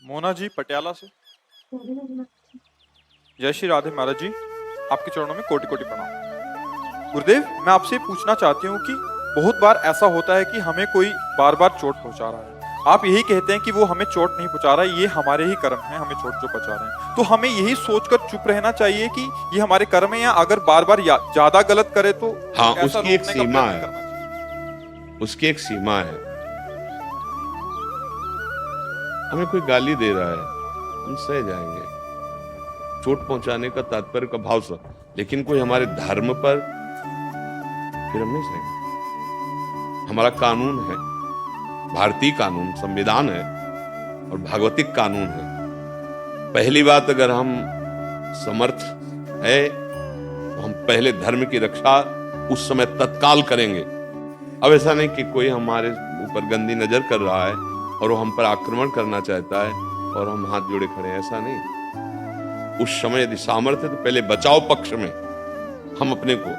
मोना जी पटियाला से। जय श्री राधे महाराज जी, आपके चरणों में कोटि कोटि प्रणाम। गुरुदेव, मैं आपसे पूछना चाहती हूँ कि बहुत बार ऐसा होता है कि हमें कोई बार बार चोट पहुंचा रहा है। आप यही कहते हैं कि वो हमें चोट नहीं पहुंचा रहा है, ये हमारे ही कर्म हैं हमें चोट जो पहुंचा रहे हैं। तो हमें यही सोचकर चुप रहना चाहिए कि ये हमारे कर्म है, या अगर बार बार ज्यादा गलत करे तो हाँ, ऐसा उसकी एक रोकने का सीमा प्रयत्न है। करना चाहिए। उसकी एक सीमा है। हमें कोई गाली दे रहा है, हम सह जाएंगे, चोट पहुंचाने का तात्पर्य का भाव से, लेकिन कोई हमारे धर्म पर, फिर हम नहीं सहेंगे। हमारा कानून है, भारतीय कानून, संविधान है और भागवतिक कानून है। पहली बात, अगर हम समर्थ है तो हम पहले धर्म की रक्षा उस समय तत्काल करेंगे। अब ऐसा नहीं कि कोई हमारे ऊपर गंदी नजर कर रहा है और वो हम पर आक्रमण करना चाहता है और हम हाथ जोड़े खड़े हैं, ऐसा नहीं। उस समय यदि सामर्थ्य तो पहले बचाव पक्ष में हम अपने को,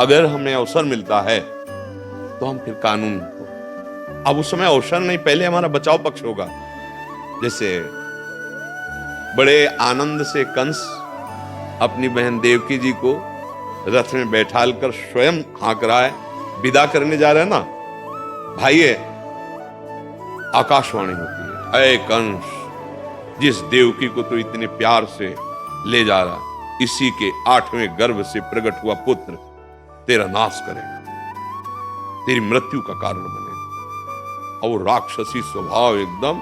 अगर हमें अवसर मिलता है तो हम फिर कानून को, अब उस समय अवसर नहीं, पहले हमारा बचाव पक्ष होगा। जैसे बड़े आनंद से कंस अपनी बहन देवकी जी को रथ में बैठाल कर स्वयं हाँक रहा है, विदा करने जा रहा है ना, भाई है, आकाशवाणी होती है, अय कंस, जिस देवकी को तो इतने प्यार से ले जा रहा, इसी के 8वें गर्भ से प्रकट हुआ पुत्र तेरा नाश करेगा, तेरी मृत्यु का कारण बनेगा। और राक्षसी स्वभाव एकदम,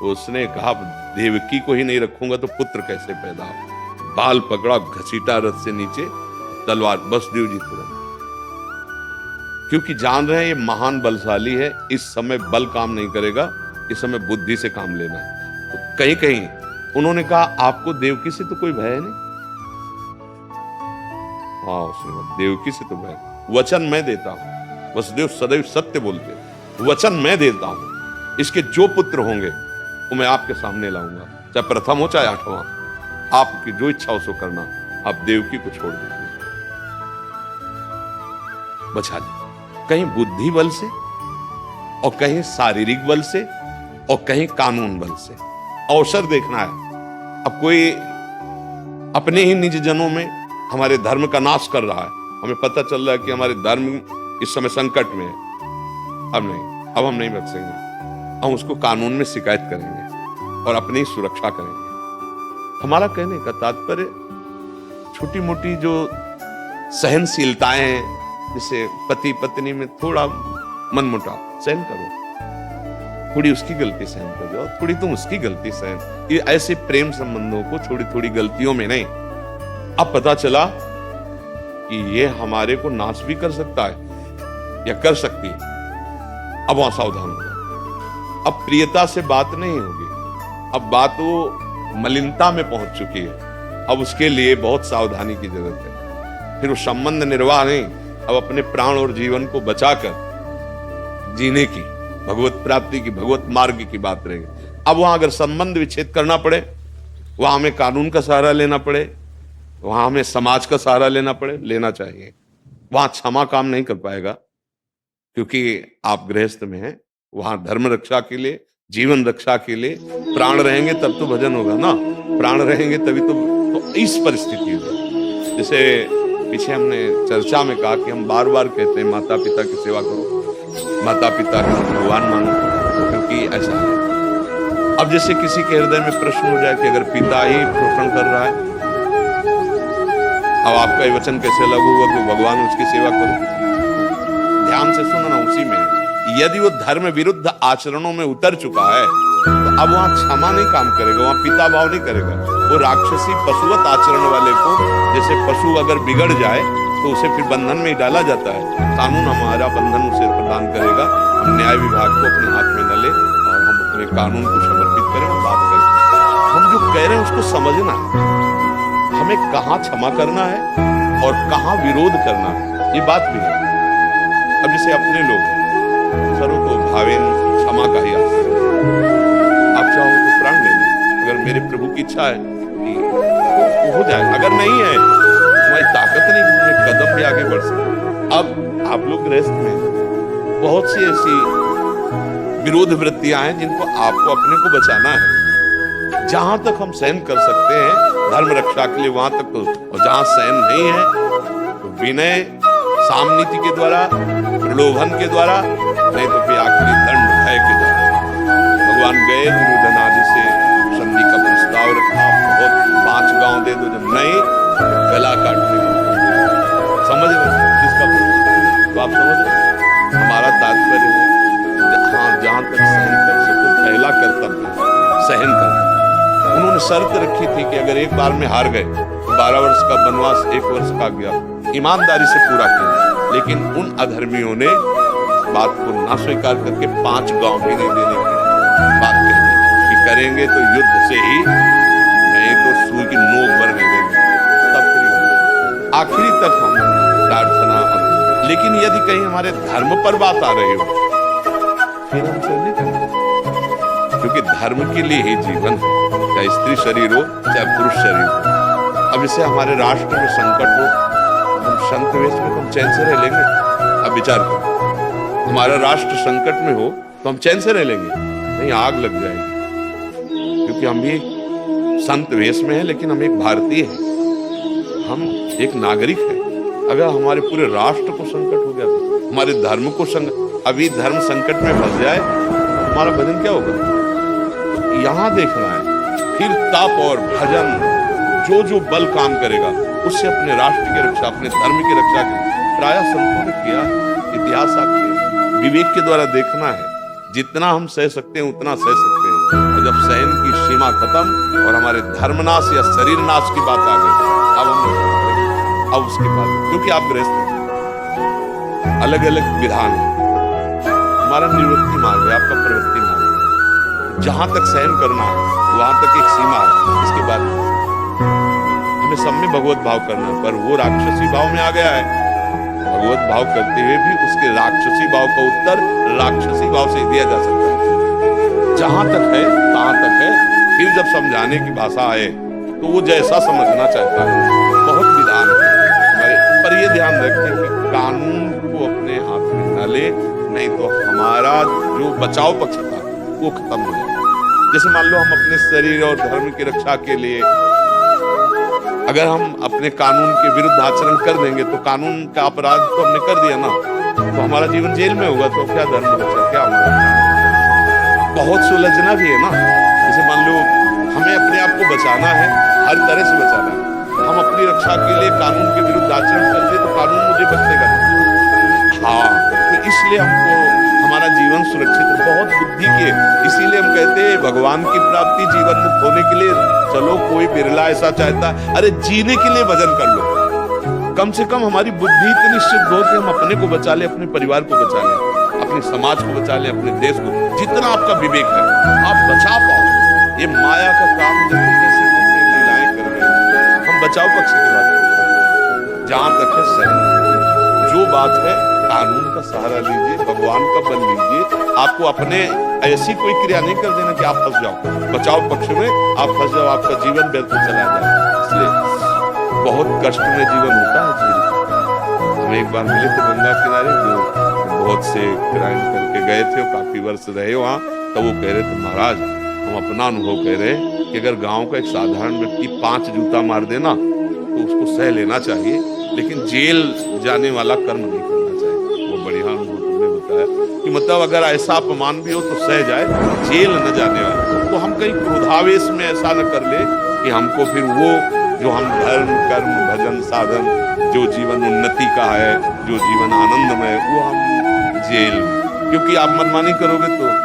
उसने कहा देवकी को ही नहीं रखूंगा तो पुत्र कैसे पैदा हो। बाल पकड़ा, घसीटा रथ से नीचे, तलवार, वसुदेव जी तुरंत, क्योंकि जान रहे हैं ये महान बलशाली है, इस समय बल काम नहीं करेगा, इस समय बुद्धि से काम लेना है। तो कहीं कहीं उन्होंने कहा आपको देवकी से तो कोई भय नहीं। हाँ, उसने कहा देवकी से तो भय, वचन मैं देता हूं, वसुदेव सदैव सत्य बोलते, वचन मैं देता हूं, इसके जो पुत्र होंगे वो मैं आपके सामने लाऊंगा, चाहे प्रथम हो चाहे 8वां, आपकी जो इच्छा हो सो करना, आप देवकी को छोड़ दीजिए, बचा लीजिए। कहीं बुद्धि बल से और कहीं शारीरिक बल से और कहीं कानून बल से अवसर देखना है। अब कोई अपने ही निज जनों में हमारे धर्म का नाश कर रहा है, हमें पता चल रहा है कि हमारे धर्म इस समय संकट में है, अब नहीं, अब हम नहीं बख्शेंगे, हम उसको कानून में शिकायत करेंगे और अपनी सुरक्षा करेंगे। हमारा कहने का तात्पर्य छोटी मोटी जो सहनशीलताएं हैं, जैसे पति पत्नी में थोड़ा मनमुटाव सहन करो, थोड़ी उसकी गलती सहन कर जाओ, थोड़ी तुम उसकी गलती सहन, ये ऐसे प्रेम संबंधों को छोटी थोड़ी गलतियों में नहीं। अब पता चला कि ये हमारे को नाश भी कर सकता है या कर सकती है, अब वहां सावधान हो। अब प्रियता से बात नहीं होगी, अब बात वो मलिनता में पहुंच चुकी है, अब उसके लिए बहुत सावधानी की जरूरत है। फिर वो संबंध निर्वाह नहीं, अब अपने प्राण और जीवन को बचाकर जीने की, भगवत प्राप्ति की, भगवत मार्ग की बात रहेगी। अब वहां अगर संबंध विच्छेद करना पड़े, वहां हमें कानून का सहारा लेना पड़े, वहां हमें समाज का सहारा लेना पड़े, लेना चाहिए। वहां क्षमा काम नहीं कर पाएगा, क्योंकि आप गृहस्थ में हैं, वहां धर्म रक्षा के लिए, जीवन रक्षा के लिए प्राण रहेंगे तब तो भजन होगा ना, प्राण रहेंगे तभी तो इस परिस्थिति में, जैसे पीछे हमने चर्चा में कहा कि हम बार बार कहते हैं माता पिता की सेवा करो, माता पिता का भगवान मानो, क्योंकि ऐसा है। अब जैसे किसी के हृदय में प्रश्न हो जाए कि अगर पिता ही शोषण कर रहा है, अब आपका ये वचन कैसे लागू हुआ कि भगवान उसकी सेवा करो? ध्यान से सुनना, उसी में यदि वो धर्म विरुद्ध आचरणों में उतर चुका है तो अब वहां क्षमा नहीं काम करेगा, वहां पिता भाव नहीं करेगा, वो राक्षसी पशुवत आचरण वाले को, जैसे पशु अगर बिगड़ जाए तो उसे फिर बंधन में ही डाला जाता है, कानून हमारा बंधन उसे प्रदान करेगा। हम न्याय विभाग को अपने हाथ में न ले और हम अपने कानून को समर्पित करें और बात करें। हम जो कह रहे हैं उसको समझना, हमें कहाँ क्षमा करना है और कहाँ विरोध करना है, ये बात भी है। अब जैसे अपने लोग सर्वतो भावेन क्षमा का ही आश्रय, आप चाहो तो प्राण ले लो, अगर मेरे प्रभु की इच्छा है कि तो हो जाए, अगर नहीं है तुम्हारी ताकत नहीं कि तुम्हें कदम भी आगे बढ़ सके। अब आप लोग गृहस्थ में बहुत सी ऐसी विरोध वृत्तियां हैं जिनको आपको अपने को बचाना है। जहां तक हम सहन कर सकते हैं धर्म रक्षा के लिए वहां तक तो, और जहां सहन नहीं है तो विनय सामनीति के द्वारा, प्रलोभन के द्वारा, नहीं तो फिर आखिरी दंड भय के द्वारा। भगवान गए दुर्योधन आदि से संधि का प्रस्ताव रखा, बहुत 5 गांव दे दो, जब नहीं गला काटने समझ रहे किसका तो आप समझ रहे। हमारा तात्पर्य है जहां तक सहन कर सको, पहला कर्तव्य सहन करना। उन्होंने शर्त रखी थी कि अगर एक बार में हार गए तो 12 वर्ष का वनवास 1 वर्ष का गया, ईमानदारी से पूरा किया। लेकिन उन अधर्मियों ने बात को ना स्वीकार करके 5 गांव भी नहीं देने की बात कही कि करेंगे तो युद्ध से ही, नहीं तो सुई की नोक भर नहीं देंगे। तब फिर आखिरी तक हम प्रार्थना। लेकिन यदि कहीं हमारे धर्म पर बात आ रही हो फिर हम नहीं करेंगे, क्योंकि धर्म के लिए ही जीवन है, चाहे स्त्री शरीर हो चाहे पुरुष शरीर हो। अब इसे हमारे राष्ट्र में संकट हो, हम संत वेश में तो हम चैन से रह लेंगे? अब विचार करो, हमारा राष्ट्र संकट में हो तो हम चैन से रह लेंगे? नहीं, आग लग जाएगी। क्योंकि हम भी संत वेश में हैं, लेकिन हम एक भारतीय हैं, हम एक नागरिक हैं। अगर हमारे पूरे राष्ट्र को संकट हो गया तो हमारे धर्म को अभी धर्म संकट में फंस जाए हमारा भजन क्या होगा? यहां देखना है। फिर तप और भजन जो जो बल काम करेगा उससे अपने राष्ट्र की रक्षा, अपने धर्म की रक्षा प्रायः संतों ने किया। इतिहास आपके विवेक के द्वारा देखना है, जितना हम सह सकते हैं उतना सह सकते हैं। और जब सहन की सीमा खत्म और हमारे धर्मनाश या शरीर नाश की बात आ गई, अब उसके बाद, क्योंकि आप गृहस्थ अलग अलग विधान है, हमारा निवृत्ति मार्ग है, आपका प्रवृत्ति मार्ग है। जहां तक सहन करना है वहां तक एक सीमा है, इसके बाद हमें सब में भगवत भाव करना है। पर वो राक्षसी भाव में आ गया है, भगवत भाव करते हुए भी उसके राक्षसी भाव का उत्तर राक्षसी भाव से दिया जा सकता है। जहां तक है तहां तक है, फिर जब समझाने की भाषा आए तो वो जैसा समझना चाहता है। बहुत विधान है हमारे, पर ये ध्यान रखें कि कानून को अपने हाथ में न ले, नहीं तो हमारा जो बचाव पक्ष था वो खत्म हो जाएगा। जैसे मान लो हम अपने शरीर और धर्म की रक्षा के लिए अगर हम अपने कानून के विरुद्ध आचरण कर देंगे तो कानून का अपराध तो हमने कर दिया ना, तो हमारा जीवन जेल में होगा, तो क्या धर्म बचा, क्या हमारा? बहुत सुलझना भी है ना। जैसे मान लो हमें अपने आप को बचाना है, हर तरह से बचाना है। हम अपनी रक्षा के लिए कानून के विरुद्ध आचरण करते तो कानून मुझे बचेगा। हाँ, तो इसलिए हमको हमारा जीवन सुरक्षित बहुत बुद्धि के, इसीलिए हम कहते हैं भगवान की प्राप्ति जीवन मुक्त होने के लिए, चलो कोई बिरला ऐसा चाहता, अरे जीने के लिए भजन कर लो। कम से कम हमारी बुद्धि इतनी शुद्ध हो कि हम अपने को बचा ले, अपने परिवार को बचा ले, अपने समाज को बचा ले, अपने देश को। जितना आपका विवेक है आप बचा पाओ। ये माया का काम देखो कैसे कैसे लीलाएं कर रहे हैं। हम बचाव पक्ष की बात, जहां तक है सहन, जो बात है कानून का सहारा लीजिए, भगवान का बल लीजिए। आपको अपने ऐसी कोई क्रिया नहीं कर देना कि आप फंस जाओ, बचाव पक्ष में आप फंस जाओ, आपका जीवन व्यर्थ चला जाए। इसलिए बहुत कष्ट में जीवन होता है। हम एक बार मिले थे गंगा किनारे, जो बहुत से क्राइम करके गए थे, काफी वर्ष रहे वहाँ, तो वो कह रहे थे महाराज हम अपना अनुभव कह रहे हैं कि अगर गांव का एक साधारण व्यक्ति 5 जूता मार देना तो उसको सह लेना चाहिए, लेकिन जेल जाने वाला कर्म नहीं करना चाहिए। वो बढ़िया अनुभव तुमने बताया कि मतलब अगर ऐसा अपमान भी हो तो सह जाए, जेल न जाने वाला। तो हम कहीं क्रोधावेश में ऐसा न कर ले कि हमको फिर वो जो हम धर्म कर्म भजन साधन, जो जीवन उन्नति का है, जो जीवन आनंदमय, वो हम जेल, क्योंकि आप मनमानी करोगे तो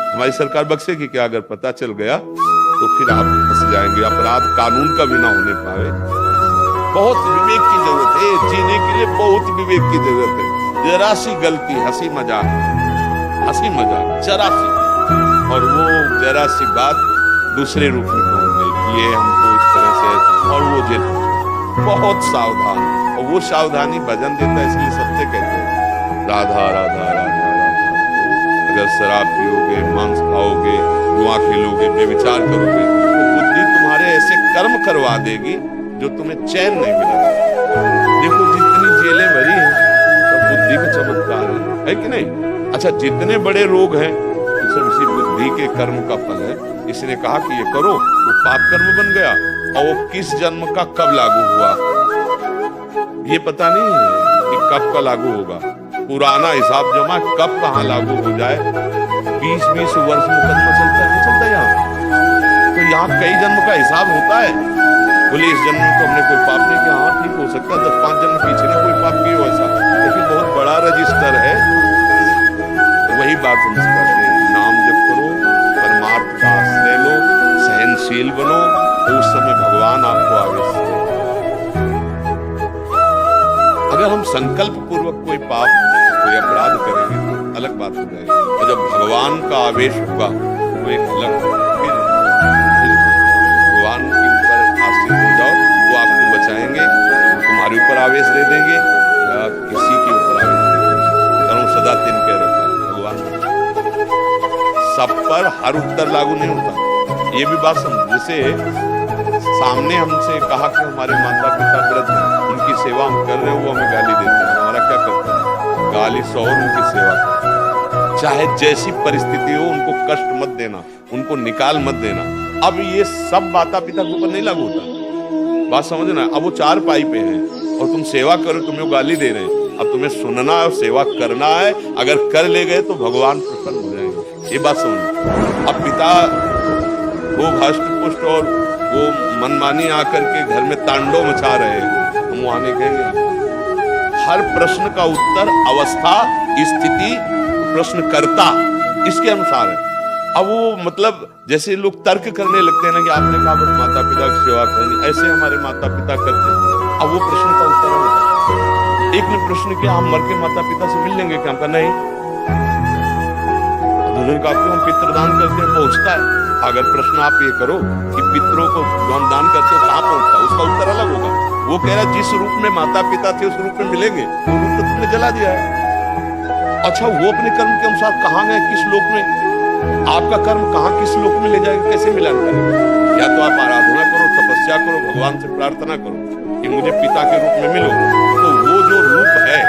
हमारी सरकार बख्शेगी क्या? अगर पता चल गया तो फिर आप फंस जाएंगे। अपराध कानून का भी ना होने पाए। बहुत विवेक की जरूरत है, जीने के लिए बहुत विवेक की जरूरत है। जरा सी गलती, हंसी मजाक जरा सी, और वो जरा सी बात दूसरे रूप में पहुंच गई, ये हमको इस तरह से, और वो जेल। बहुत सावधान, और वो सावधानी भजन देता है, इसलिए सत्य कहते हैं राधा राधा राधा राधा। अगर शराब पियोगे, मांस खाओगे, जुआ खेलोगे, बेविचार करोगे, तो बुद्धि तुम्हारे ऐसे कर्म करवा देगी जो तुम्हें चैन नहीं मिलेगा। देखो जितनी जेलें भरी हैं सब बुद्धि का चमत्कार है कि नहीं? अच्छा, जितने बड़े रोग हैं, सब इसी बुद्धि के कर्म का फल है। इसने कहा कि ये करो, वो पाप कर्म बन गया, और वो किस जन्म का कब लागू हुआ ये पता नहीं है कि कब का लागू होगा। पुराना हिसाब जमा कब कहाँ लागू हो जाए, 20-20 वर्ष मुकदमा चलता है, नहीं चलता यहाँ। तो यहाँ कई जन्म का हिसाब होता है। बोले इस जन्म में तो हमने कोई पाप नहीं किया, हाँ ठीक हो सकता है 10-5 जन्म पीछे ने कोई पाप किया ऐसा, लेकिन बहुत बड़ा रजिस्टर है। वही बात समझ करते हैं, नाम जप करो, परमार्थ का आश्रय लो, सहनशील बनो, तो उस समय भगवान आपको आवेश देंगे। अगर हम संकल्प पूर्वक कोई पाप, कोई अपराध करेंगे तो अलग बात हो जाएगी, और जब भगवान का आवेश होगा वो एक अलग, फिर भगवान के ऊपर आश्रित हो जाओ, वो आपको बचाएंगे, तुम्हारे ऊपर आवेश दे देंगे या किसी के ऊपर आवेश दे देंगे। कारण सदा दिन कह रखा है भगवान सब पर हर उत्तर लागू नहीं होता। ये भी बात समझ, जैसे सामने हमसे कहा कि हमारे माता पिता व्रत हैं, उनकी सेवा हम कर रहे हैं, वो हमें गाली देते हैं, हमारा क्या करता है? गाली सौ और उनकी सेवा करता। चाहे जैसी परिस्थिति हो उनको कष्ट मत देना, उनको निकाल मत देना। अब ये सब माता पिता के ऊपर नहीं लागू होता, बात समझना। अब वो 4 पाई पे हैं और तुम सेवा करो, तुम्हें वो गाली दे रहे हैं, अब तुम्हें सुनना है और सेवा करना है। अगर कर ले गए तो भगवान प्रसन्न हो जाएंगे, ये बात समझो। अब पिता वो हष्ट पुष्ट और वो मनमानी आकर के घर में तांडव मचा रहे हैं, हम वहां नहीं कहेंगे। हर प्रश्न का उत्तर अवस्था, स्थिति, प्रश्नकर्ता, इसके अनुसार है। अब वो मतलब जैसे लोग तर्क करने लगते हैं ना कि आपने कहा बस माता पिता की सेवा करनी, ऐसे हमारे माता पिता करते हैं। अब वो प्रश्न का उत्तर है। एक ने प्रश्न किया, हम मर के माता पिता से मिल लेंगे क्या? हम कहा नहीं। उन्होंने कहा हम पितृदान करते हैं, पहुंचता है। अगर प्रश्न आप ये करो कि पितरों को दान करते हो कहाँ पहुंचता है, उसका उत्तर अलग होगा। वो कह रहा जिस रूप में माता पिता थे उस रूप में मिलेंगे, वो रूप तो तुमने जला दिया है। अच्छा, वो अपने कर्म के अनुसार कहाँ गए, किस लोक में, आपका कर्म कहाँ किस लोक में ले जाएगा, कैसे मिलान करेंगे? या तो आप आराधना करो, तपस्या करो, भगवान से प्रार्थना करो कि मुझे पिता के रूप में मिलो, तो वो जो रूप है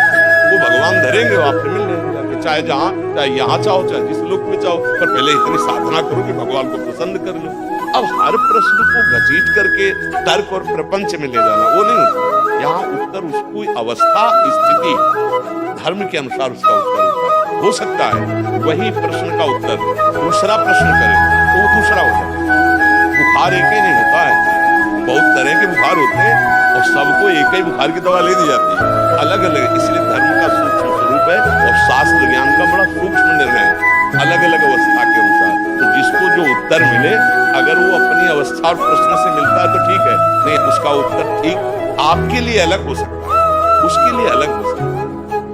वो भगवान धरेंगे, वो आपसे मिल जाएंगे। चाहे जहाँ, चाहे यहाँ चाहो, चाहे जिस लोक में चाहो, पर पहले इतनी साधना करो कि भगवान को प्रसन्न कर लो। अब हर प्रश्न को घसीट करके तर्क और प्रपंच में ले जाना वो नहीं होता। यहाँ उत्तर उसको अवस्था, स्थिति, धर्म के अनुसार उसका उत्तर होता है। हो सकता है वही प्रश्न का उत्तर दूसरा प्रश्न करे तो वो दूसरा हो जाए। बुखार एक ही नहीं होता है, बहुत तरह के बुखार होते हैं और सबको एक ही बुखार की दवा ले दी जाती है, अलग अलग। इसलिए धर्म का सूक्ष्म स्वरूप है और शास्त्र ज्ञान का बड़ा सूक्ष्म निर्णय है, अलग अलग अवस्था के अनुसार। तो जिसको जो उत्तर मिले, अगर वो अपनी अवस्था और प्रश्न से मिलता है तो ठीक है, नहीं उसका उत्तर ठीक आपके लिए अलग हो सकता है, उसके लिए अलग हो सकता है।